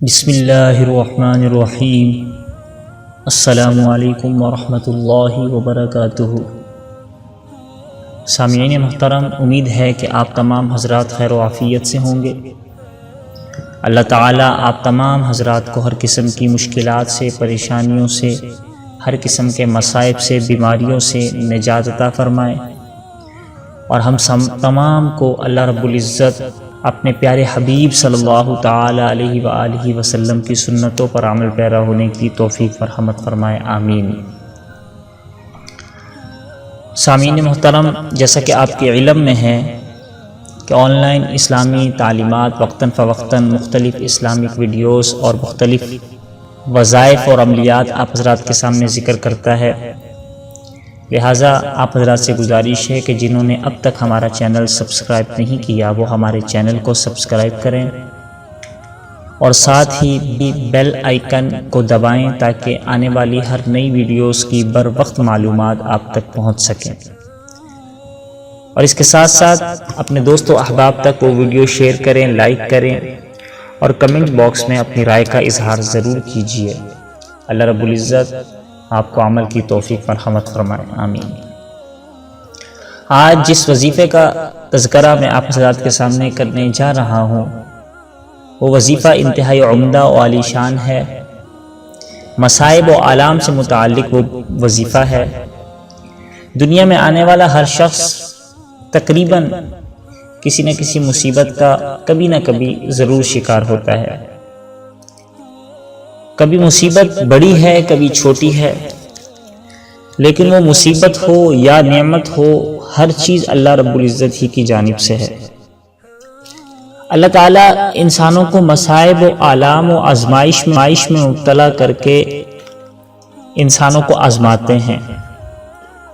بسم اللہ الرحمن الرحیم۔ السلام علیکم ورحمۃ اللہ وبرکاتہ۔ سامعین محترم، امید ہے کہ آپ تمام حضرات خیر و عافیت سے ہوں گے۔ اللہ تعالیٰ آپ تمام حضرات کو ہر قسم کی مشکلات سے، پریشانیوں سے، ہر قسم کے مصائب سے، بیماریوں سے نجات عطا فرمائے، اور ہم تمام کو اللہ رب العزت اپنے پیارے حبیب صلی اللہ تعالی علیہ وآلہ وسلم کی سنتوں پر عمل پیرا ہونے کی توفیق مرحمت فرمائے، آمین۔ سامعین محترم، جیسا کہ آپ کے علم میں ہے کہ آن لائن اسلامی تعلیمات وقتاً فوقتاً مختلف اسلامک ویڈیوز اور مختلف وظائف اور عملیات آپ حضرات کے سامنے ذکر کرتا ہے، لہٰذا آپ حضرات سے گزارش ہے کہ جنہوں نے اب تک ہمارا چینل سبسکرائب نہیں کیا وہ ہمارے چینل کو سبسکرائب کریں اور ساتھ ہی بیل آئیکن کو دبائیں تاکہ آنے والی ہر نئی ویڈیوز کی بر وقت معلومات آپ تک پہنچ سکیں، اور اس کے ساتھ ساتھ اپنے دوست و احباب تک وہ ویڈیو شیئر کریں، لائک کریں، اور کمنٹ باکس میں اپنی رائے کا اظہار ضرور کیجیے۔ اللہ رب العزت آپ کو عمل کی توفیق مرحمت فرمائے، آمین۔ آج جس وظیفے کا تذکرہ میں آپ حضرات کے سامنے کرنے جا رہا ہوں وہ وظیفہ انتہائی عمدہ و عالی شان ہے، مصائب و آلام سے متعلق وہ وظیفہ ہے۔ دنیا میں آنے والا ہر شخص تقریباً کسی نہ کسی مصیبت کا کبھی نہ کبھی ضرور شکار ہوتا ہے، کبھی مصیبت بڑی ہے کبھی چھوٹی ہے، لیکن وہ مصیبت ہو یا نعمت ہو ہر چیز اللہ رب العزت ہی کی جانب سے ہے۔ اللہ تعالیٰ انسانوں کو مصائب و آلام و آزمائش میں مبتلا کر کے انسانوں کو آزماتے ہیں،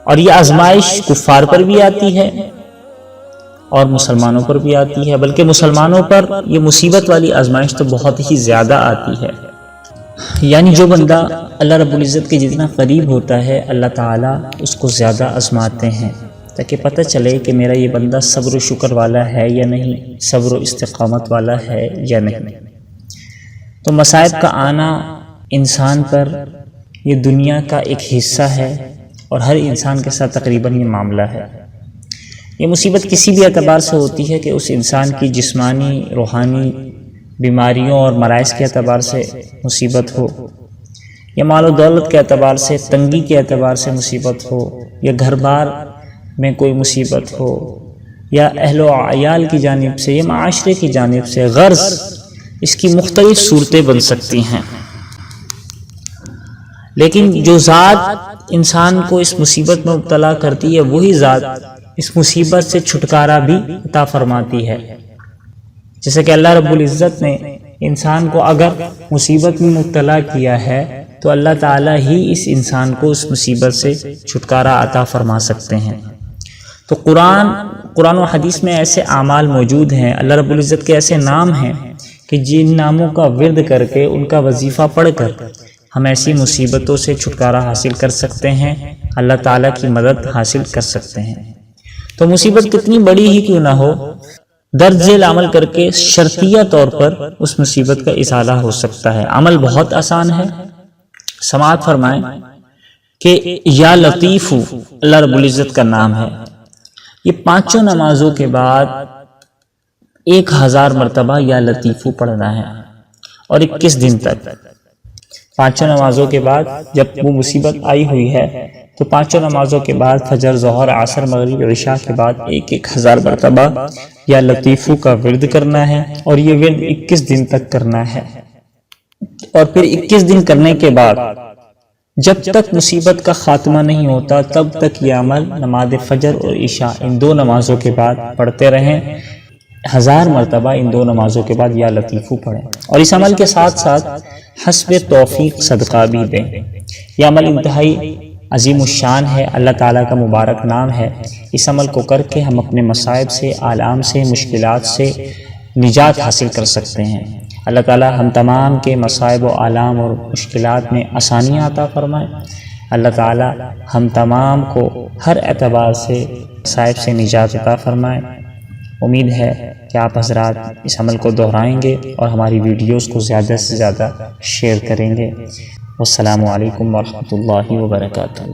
اور یہ آزمائش کفار پر بھی آتی ہے اور مسلمانوں پر بھی آتی ہے، بلکہ مسلمانوں پر یہ مصیبت والی آزمائش تو بہت ہی زیادہ آتی ہے۔ یعنی جو بندہ اللہ رب العزت کے جتنا قریب ہوتا ہے اللہ تعالیٰ اس کو زیادہ آزماتے ہیں تاکہ پتہ چلے کہ میرا یہ بندہ صبر و شکر والا ہے یا نہیں، صبر و استقامت والا ہے یا نہیں۔ تو مصائب کا آنا انسان پر یہ دنیا کا ایک حصہ ہے، اور ہر انسان کے ساتھ تقریباً یہ معاملہ ہے۔ یہ مصیبت کسی بھی اعتبار سے ہوتی ہے کہ اس انسان کی جسمانی، روحانی بیماریوں اور مرائض کے اعتبار سے مصیبت ہو، یا مال و دولت کے اعتبار سے، تنگی کے اعتبار سے مصیبت ہو، یا گھر بار میں کوئی مصیبت ہو، یا اہل و عیال کی جانب سے یا معاشرے کی جانب سے، غرض اس کی مختلف صورتیں بن سکتی ہیں، لیکن جو ذات انسان کو اس مصیبت میں مبتلا کرتی ہے وہی ذات اس مصیبت سے چھٹکارا بھی عطا فرماتی ہے۔ جیسے کہ اللہ رب العزت نے انسان کو اگر مصیبت میں مبتلا کیا ہے تو اللہ تعالیٰ ہی اس انسان کو اس مصیبت سے چھٹکارا عطا فرما سکتے ہیں۔ تو قرآن و حدیث میں ایسے اعمال موجود ہیں، اللہ رب العزت کے ایسے نام ہیں کہ جن ناموں کا ورد کر کے، ان کا وظیفہ پڑھ کر ہم ایسی مصیبتوں سے چھٹکارا حاصل کر سکتے ہیں، اللہ تعالیٰ کی مدد حاصل کر سکتے ہیں۔ تو مصیبت کتنی بڑی ہی کیوں نہ ہو، درج ذیل عمل کر کے شرطیہ طور پر اس مصیبت کا ازالہ ہو سکتا ہے۔ عمل بہت آسان ہے، سماعت فرمائیں کہ یا لطیف اللہ رب العزت کا نام ہے۔ یہ پانچوں نمازوں کے بعد 1000 مرتبہ یا لطیف پڑھنا ہے، اور 21 دن تک۔ پانچوں نمازوں کے بعد جب وہ مصیبت آئی ہوئی ہے تو پانچوں نمازوں کے بعد فجر، ظہر، عصر، مغرب، عشاء کے بعد 1000 مرتبہ یا لطیفو کا ورد کرنا ہے، اور یہ ورد 21 دن تک کرنا ہے، اور پھر 21 دن کرنے کے بعد جب تک مصیبت کا خاتمہ نہیں ہوتا تب تک یہ عمل نماز فجر اور عشاء ان دو نمازوں کے بعد پڑھتے رہیں۔ 1000 مرتبہ ان دو نمازوں کے بعد یا لطیفو پڑھیں، اور اس عمل کے ساتھ ساتھ حسب توفیق صدقہ بھی دیں۔ یہ عمل انتہائی عظیم الشان ہے، اللہ تعالیٰ کا مبارک نام ہے۔ اس عمل کو کر کے ہم اپنے مصائب سے، آلام سے، مشکلات سے نجات حاصل کر سکتے ہیں۔ اللہ تعالیٰ ہم تمام کے مصائب و آلام اور مشکلات میں آسانیاں عطا فرمائے۔ اللہ تعالیٰ ہم تمام کو ہر اعتبار سے مصائب سے نجات عطا فرمائے۔ امید ہے کہ آپ حضرات اس عمل کو دہرائیں گے اور ہماری ویڈیوز کو زیادہ سے زیادہ شیئر کریں گے۔ والسلام علیکم ورحمۃ اللہ وبرکاتہ۔